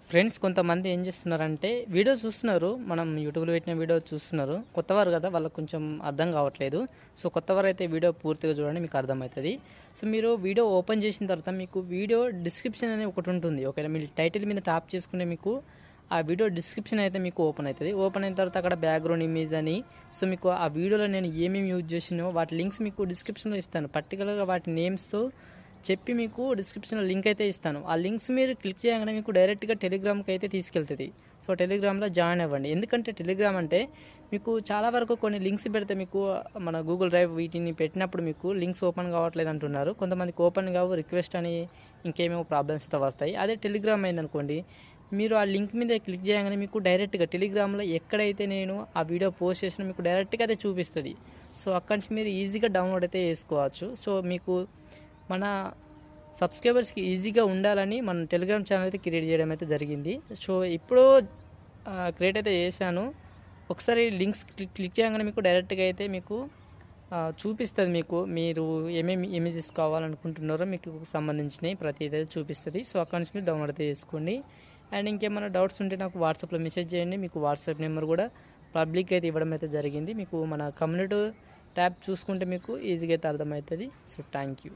Friends కొంతమంది ఏం చేస్తున్నారంటే వీడియో చూస్తున్నారు, మనం యూట్యూబ్లో పెట్టిన వీడియో చూస్తున్నారు. కొత్తవారు కదా, వాళ్ళకి కొంచెం అర్థం కావట్లేదు. సో కొత్తవారు అయితే వీడియో పూర్తిగా చూడండి, మీకు అర్థమవుతుంది. సో మీరు వీడియో ఓపెన్ చేసిన తర్వాత మీకు వీడియో డిస్క్రిప్షన్ అనేది ఒకటి ఉంటుంది. ఒకవేళ మీరు టైటిల్ మీద ట్యాప్ చేసుకుంటే మీకు ఆ వీడియో డిస్క్రిప్షన్ అయితే మీకు ఓపెన్ అవుతుంది. ఓపెన్ అయిన తర్వాత అక్కడ బ్యాక్గ్రౌండ్ ఇమేజ్ అని, సో మీకు ఆ వీడియోలో నేను ఏమేమి యూజ్ చేసినో వాటి లింక్స్ మీకు డిస్క్రిప్షన్లో ఇస్తాను. పర్టికులర్గా వాటి నేమ్స్తో చెప్పి మీకు డిస్క్రిప్షన్లో లింక్ అయితే ఇస్తాను. ఆ లింక్స్ మీరు క్లిక్ చేయగానే మీకు డైరెక్ట్గా టెలిగ్రామ్కి అయితే తీసుకెళ్తుంది. సో టెలిగ్రామ్లో జాయిన్ అవ్వండి. ఎందుకంటే టెలిగ్రామ్ అంటే మీకు చాలా వరకు కొన్ని లింక్స్ పెడితే మీకు మన గూగుల్ డ్రైవ్ వీటిని పెట్టినప్పుడు మీకు లింక్స్ ఓపెన్ కావట్లేదు అంటున్నారు. కొంతమందికి ఓపెన్ కావు, రిక్వెస్ట్ అని ఇంకేమేమో ప్రాబ్లమ్స్తో వస్తాయి. అదే టెలిగ్రామ్ అయిందనుకోండి, మీరు ఆ లింక్ మీద క్లిక్ చేయగానే మీకు డైరెక్ట్గా టెలిగ్రామ్లో ఎక్కడైతే నేను ఆ వీడియో పోస్ట్ చేసినా మీకు డైరెక్ట్గా అయితే చూపిస్తుంది. సో అక్కడి నుంచి మీరు ఈజీగా డౌన్లోడ్ అయితే చేసుకోవచ్చు. సో మీకు మన సబ్స్క్రైబర్స్కి ఈజీగా ఉండాలని మన టెలిగ్రామ్ ఛానల్ అయితే క్రియేట్ చేయడం అయితే జరిగింది. సో ఇప్పుడు క్రియేట్ అయితే చేశాను. ఒకసారి లింక్స్ క్లిక్ చేయగానే మీకు డైరెక్ట్గా అయితే మీకు చూపిస్తుంది. మీరు ఏమేమి ఇమేజెస్ కావాలనుకుంటున్నారో మీకు సంబంధించినవి ప్రతి అయితే చూపిస్తుంది. సో అక్కడి నుంచి మీరు డౌన్లోడ్ అయితే చేసుకోండి. అండ్ ఇంకేమైనా డౌట్స్ ఉంటే నాకు వాట్సాప్లో మెసేజ్ చేయండి. మీకు వాట్సాప్ నెంబర్ కూడా పబ్లిక్ అయితే ఇవ్వడం అయితే జరిగింది. మీకు మన కమ్యూనిటీ ట్యాబ్ చూసుకుంటే మీకు ఈజీగా అయితే అర్థమవుతుంది. So thank you.